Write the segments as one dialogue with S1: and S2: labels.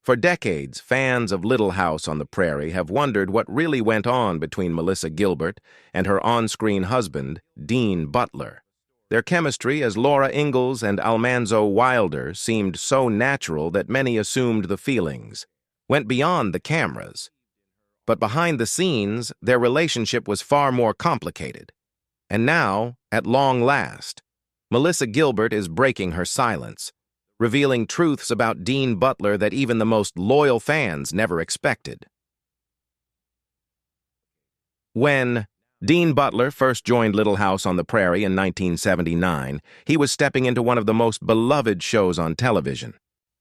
S1: For decades, fans of Little House on the Prairie have wondered what really went on between Melissa Gilbert and her on-screen husband, Dean Butler. Their chemistry as Laura Ingalls and Almanzo Wilder seemed so natural that many assumed the feelings went beyond the cameras. But behind the scenes, their relationship was far more complicated. And now, at long last, Melissa Gilbert is breaking her silence, revealing truths about Dean Butler that even the most loyal fans never expected. When Dean Butler first joined Little House on the Prairie in 1979, he was stepping into one of the most beloved shows on television.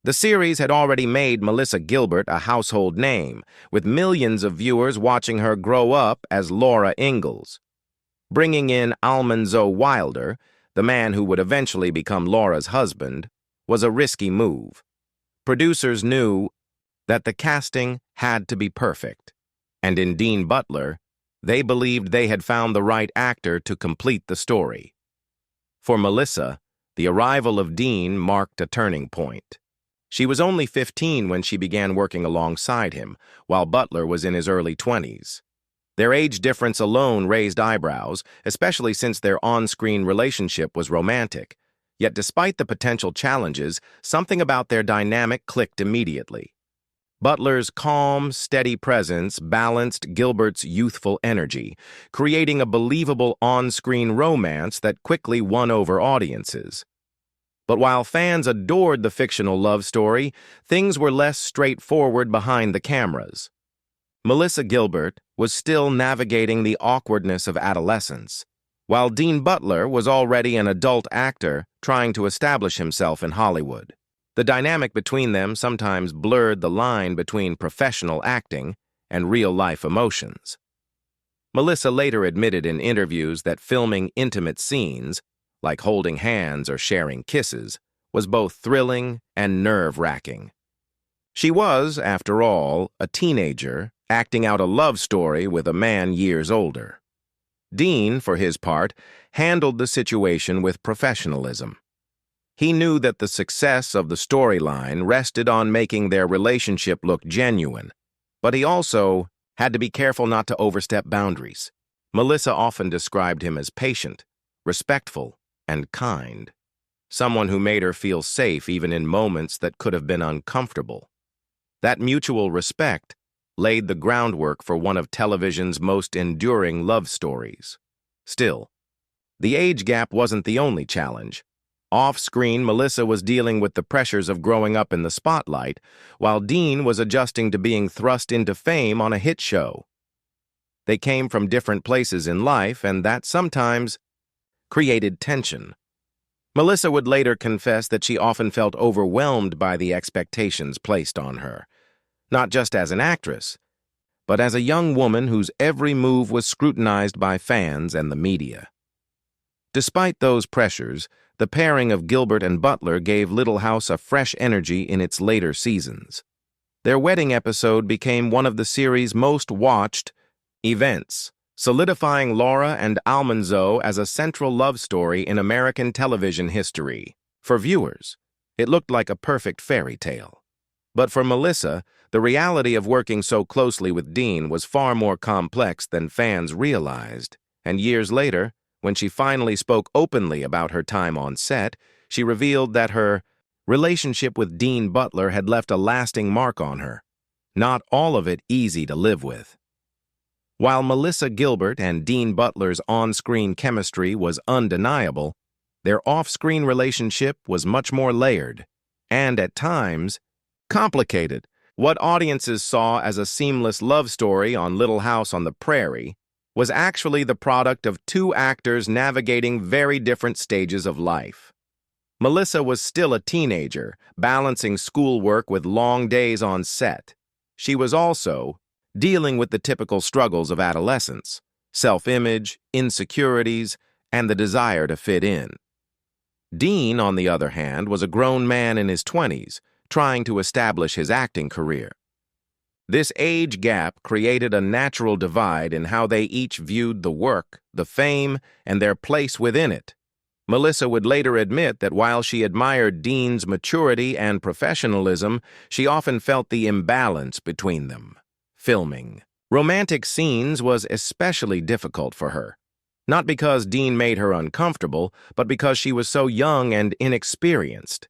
S1: The series had already made Melissa Gilbert a household name, with millions of viewers watching her grow up as Laura Ingalls. Bringing in Almanzo Wilder, the man who would eventually become Laura's husband, was a risky move. Producers knew that the casting had to be perfect, and in Dean Butler, they believed they had found the right actor to complete the story. For Melissa, the arrival of Dean marked a turning point. She was only 15 when she began working alongside him, while Butler was in his early 20s. Their age difference alone raised eyebrows, especially since their on-screen relationship was romantic. Yet despite the potential challenges, something about their dynamic clicked immediately. Butler's calm, steady presence balanced Gilbert's youthful energy, creating a believable on-screen romance that quickly won over audiences. But while fans adored the fictional love story, things were less straightforward behind the cameras. Melissa Gilbert was still navigating the awkwardness of adolescence, while Dean Butler was already an adult actor trying to establish himself in Hollywood. The dynamic between them sometimes blurred the line between professional acting and real-life emotions. Melissa later admitted in interviews that filming intimate scenes, like holding hands or sharing kisses, was both thrilling and nerve-wracking. She was, after all, a teenager acting out a love story with a man years older. Dean, for his part, handled the situation with professionalism. He knew that the success of the storyline rested on making their relationship look genuine, but he also had to be careful not to overstep boundaries. Melissa often described him as patient, respectful, and kind, someone who made her feel safe even in moments that could have been uncomfortable. That mutual respect laid the groundwork for one of television's most enduring love stories. Still, the age gap wasn't the only challenge. Off-screen, Melissa was dealing with the pressures of growing up in the spotlight, while Dean was adjusting to being thrust into fame on a hit show. They came from different places in life, and that sometimes created tension. Melissa would later confess that she often felt overwhelmed by the expectations placed on her, not just as an actress, but as a young woman whose every move was scrutinized by fans and the media. Despite those pressures, the pairing of Gilbert and Butler gave Little House a fresh energy in its later seasons. Their wedding episode became one of the series' most watched events, solidifying Laura and Almanzo as a central love story in American television history. For viewers, it looked like a perfect fairy tale. But for Melissa, the reality of working so closely with Dean was far more complex than fans realized, and years later, when she finally spoke openly about her time on set, she revealed that her relationship with Dean Butler had left a lasting mark on her, not all of it easy to live with. While Melissa Gilbert and Dean Butler's on-screen chemistry was undeniable, their off-screen relationship was much more layered, and at times, complicated. What audiences saw as a seamless love story on Little House on the Prairie was actually the product of two actors navigating very different stages of life. Melissa was still a teenager, balancing schoolwork with long days on set. She was also dealing with the typical struggles of adolescence, self-image, insecurities, and the desire to fit in. Dean, on the other hand, was a grown man in his 20s, trying to establish his acting career. This age gap created a natural divide in how they each viewed the work, the fame, and their place within it. Melissa would later admit that while she admired Dean's maturity and professionalism, she often felt the imbalance between them. Filming romantic scenes was especially difficult for her. Not because Dean made her uncomfortable, but because she was so young and inexperienced.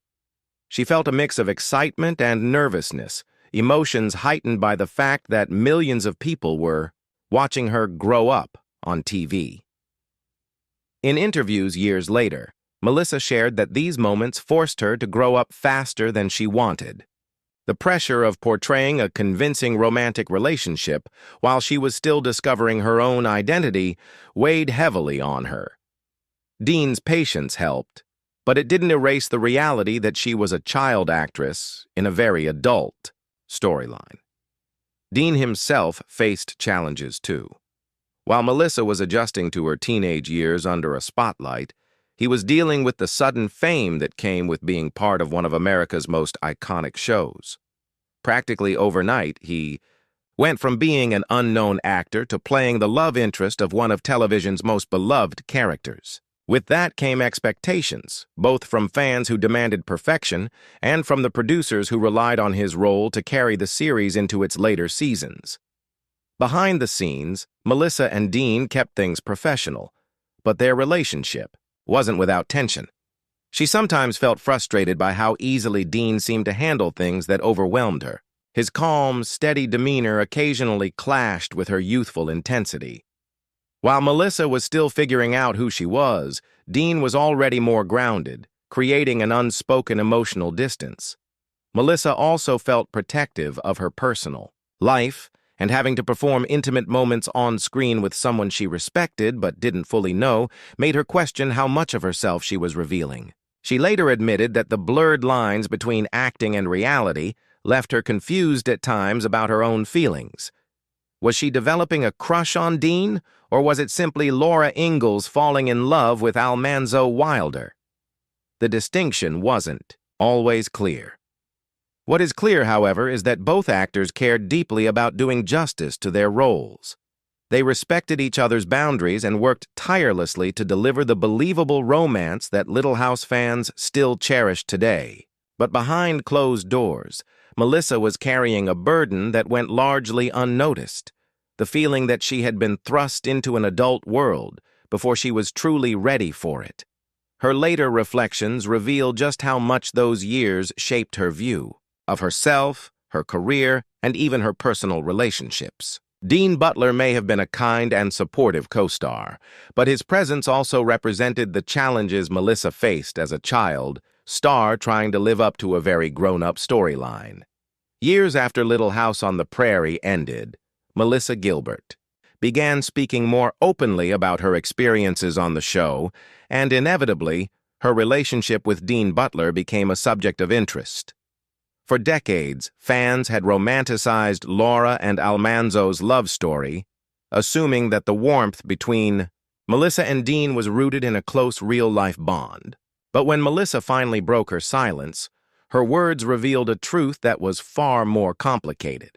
S1: She felt a mix of excitement and nervousness, emotions heightened by the fact that millions of people were watching her grow up on TV. In interviews years later, Melissa shared that these moments forced her to grow up faster than she wanted. The pressure of portraying a convincing romantic relationship while she was still discovering her own identity weighed heavily on her. Dean's patience helped, but it didn't erase the reality that she was a child actress in a very adult storyline. Dean himself faced challenges too. While Melissa was adjusting to her teenage years under a spotlight, he was dealing with the sudden fame that came with being part of one of America's most iconic shows. Practically overnight, he went from being an unknown actor to playing the love interest of one of television's most beloved characters. With that came expectations, both from fans who demanded perfection and from the producers who relied on his role to carry the series into its later seasons. Behind the scenes, Melissa and Dean kept things professional, but their relationship wasn't without tension. She sometimes felt frustrated by how easily Dean seemed to handle things that overwhelmed her. His calm, steady demeanor occasionally clashed with her youthful intensity. While Melissa was still figuring out who she was, Dean was already more grounded, creating an unspoken emotional distance. Melissa also felt protective of her personal life, and having to perform intimate moments on screen with someone she respected but didn't fully know made her question how much of herself she was revealing. She later admitted that the blurred lines between acting and reality left her confused at times about her own feelings. Was she developing a crush on Dean, or was it simply Laura Ingalls falling in love with Almanzo Wilder? The distinction wasn't always clear. What is clear, however, is that both actors cared deeply about doing justice to their roles. They respected each other's boundaries and worked tirelessly to deliver the believable romance that Little House fans still cherish today. But behind closed doors, Melissa was carrying a burden that went largely unnoticed, the feeling that she had been thrust into an adult world before she was truly ready for it. Her later reflections reveal just how much those years shaped her view of herself, her career, and even her personal relationships. Dean Butler may have been a kind and supportive co-star, but his presence also represented the challenges Melissa faced as a child star trying to live up to a very grown-up storyline. Years after Little House on the Prairie ended, Melissa Gilbert began speaking more openly about her experiences on the show, and inevitably, her relationship with Dean Butler became a subject of interest. For decades, fans had romanticized Laura and Almanzo's love story, assuming that the warmth between Melissa and Dean was rooted in a close real-life bond. But when Melissa finally broke her silence, her words revealed a truth that was far more complicated.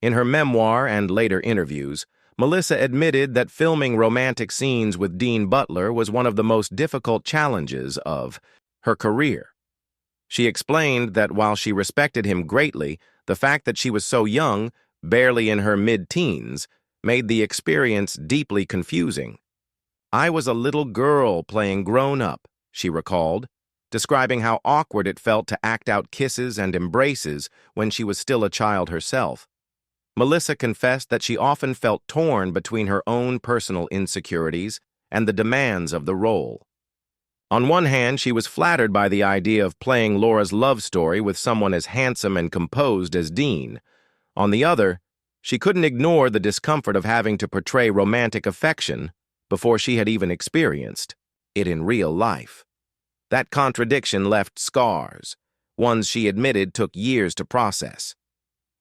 S1: In her memoir and later interviews, Melissa admitted that filming romantic scenes with Dean Butler was one of the most difficult challenges of her career. She explained that while she respected him greatly, the fact that she was so young, barely in her mid-teens, made the experience deeply confusing. "I was a little girl playing grown-up," she recalled, describing how awkward it felt to act out kisses and embraces when she was still a child herself. Melissa confessed that she often felt torn between her own personal insecurities and the demands of the role. On one hand, she was flattered by the idea of playing Laura's love story with someone as handsome and composed as Dean. On the other, she couldn't ignore the discomfort of having to portray romantic affection before she had even experienced it in real life. That contradiction left scars, ones she admitted took years to process.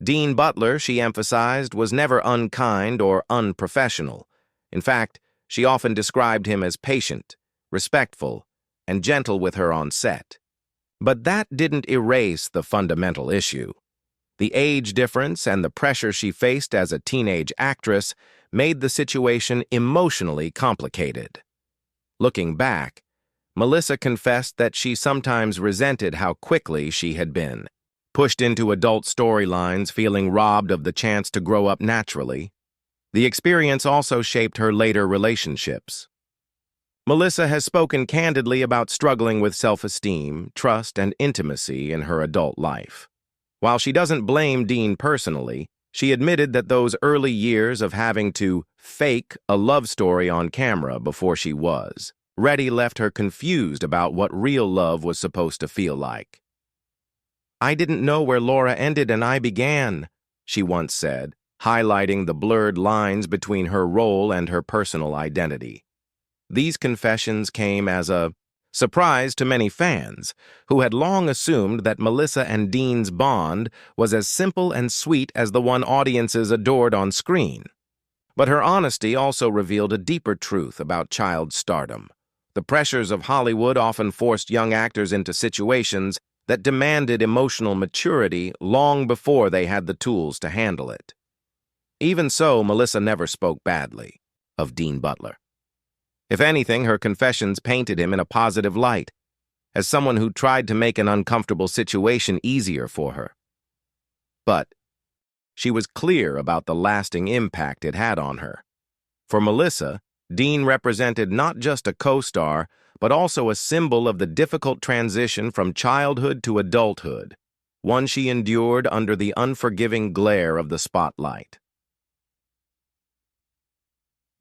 S1: Dean Butler, she emphasized, was never unkind or unprofessional. In fact, she often described him as patient, respectful, and gentle with her on set. But that didn't erase the fundamental issue. The age difference and the pressure she faced as a teenage actress made the situation emotionally complicated. Looking back, Melissa confessed that she sometimes resented how quickly she had been pushed into adult storylines, feeling robbed of the chance to grow up naturally. The experience also shaped her later relationships. Melissa has spoken candidly about struggling with self-esteem, trust, and intimacy in her adult life. While she doesn't blame Dean personally, she admitted that those early years of having to fake a love story on camera before she was ready left her confused about what real love was supposed to feel like. "I didn't know where Laura ended and I began," she once said, highlighting the blurred lines between her role and her personal identity. These confessions came as a surprise to many fans, who had long assumed that Melissa and Dean's bond was as simple and sweet as the one audiences adored on screen. But her honesty also revealed a deeper truth about child stardom. The pressures of Hollywood often forced young actors into situations that demanded emotional maturity long before they had the tools to handle it. Even so, Melissa never spoke badly of Dean Butler. If anything, her confessions painted him in a positive light, as someone who tried to make an uncomfortable situation easier for her. But she was clear about the lasting impact it had on her. For Melissa, Dean represented not just a co-star, but also a symbol of the difficult transition from childhood to adulthood, one she endured under the unforgiving glare of the spotlight.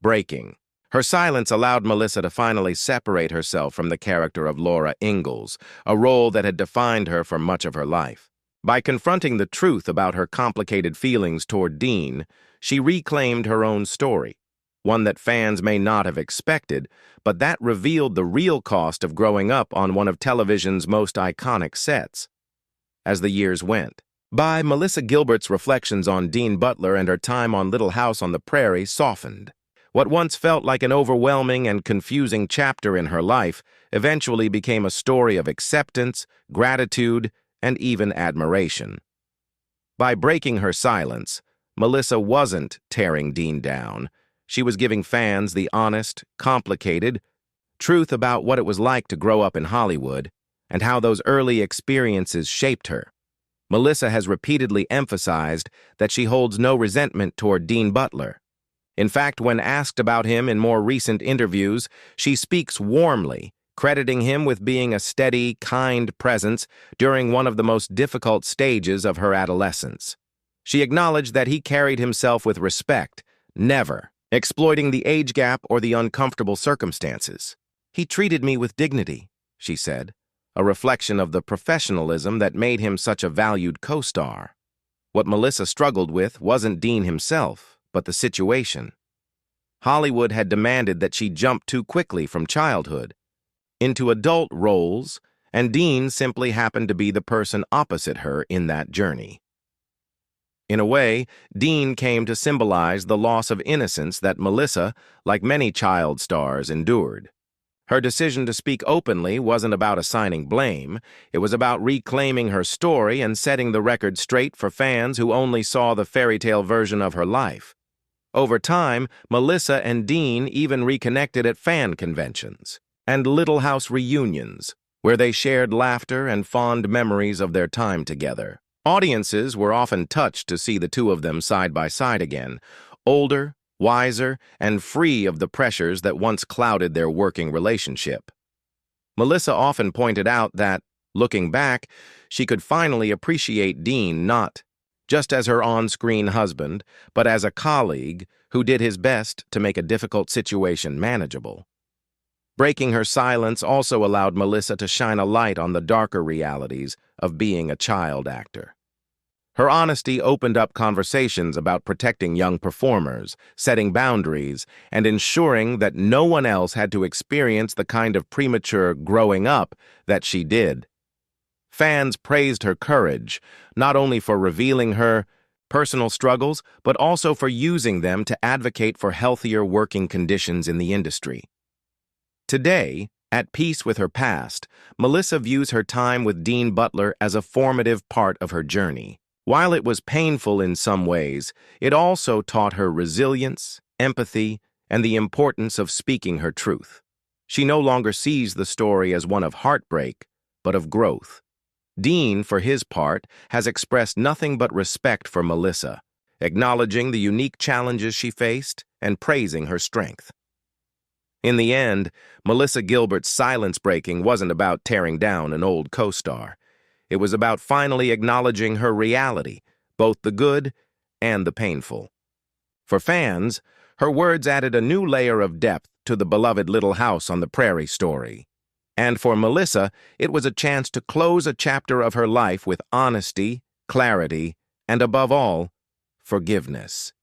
S1: Breaking. Her silence allowed Melissa to finally separate herself from the character of Laura Ingalls, a role that had defined her for much of her life. By confronting the truth about her complicated feelings toward Dean, she reclaimed her own story, one that fans may not have expected, but that revealed the real cost of growing up on one of television's most iconic sets. As the years went by, Melissa Gilbert's reflections on Dean Butler and her time on Little House on the Prairie softened. What once felt like an overwhelming and confusing chapter in her life eventually became a story of acceptance, gratitude, and even admiration. By breaking her silence, Melissa wasn't tearing Dean down. She was giving fans the honest, complicated truth about what it was like to grow up in Hollywood and how those early experiences shaped her. Melissa has repeatedly emphasized that she holds no resentment toward Dean Butler. In fact, when asked about him in more recent interviews, she speaks warmly, crediting him with being a steady, kind presence during one of the most difficult stages of her adolescence. She acknowledged that he carried himself with respect, never exploiting the age gap or the uncomfortable circumstances. "He treated me with dignity," she said, a reflection of the professionalism that made him such a valued co-star. What Melissa struggled with wasn't Dean himself, but the situation. Hollywood had demanded that she jump too quickly from childhood into adult roles, and Dean simply happened to be the person opposite her in that journey. In a way, Dean came to symbolize the loss of innocence that Melissa, like many child stars, endured. Her decision to speak openly wasn't about assigning blame. It was about reclaiming her story and setting the record straight for fans who only saw the fairy tale version of her life. Over time, Melissa and Dean even reconnected at fan conventions and Little House reunions, where they shared laughter and fond memories of their time together. Audiences were often touched to see the two of them side by side again, older, wiser, and free of the pressures that once clouded their working relationship. Melissa often pointed out that, looking back, she could finally appreciate Dean not just as her on-screen husband, but as a colleague who did his best to make a difficult situation manageable. Breaking her silence also allowed Melissa to shine a light on the darker realities of being a child actor. Her honesty opened up conversations about protecting young performers, setting boundaries, and ensuring that no one else had to experience the kind of premature growing up that she did. Fans praised her courage, not only for revealing her personal struggles, but also for using them to advocate for healthier working conditions in the industry. Today, at peace with her past, Melissa views her time with Dean Butler as a formative part of her journey. While it was painful in some ways, it also taught her resilience, empathy, and the importance of speaking her truth. She no longer sees the story as one of heartbreak, but of growth. Dean, for his part, has expressed nothing but respect for Melissa, acknowledging the unique challenges she faced and praising her strength. In the end, Melissa Gilbert's silence breaking wasn't about tearing down an old co-star. It was about finally acknowledging her reality, both the good and the painful. For fans, her words added a new layer of depth to the beloved Little House on the Prairie story. And for Melissa, it was a chance to close a chapter of her life with honesty, clarity, and above all, forgiveness.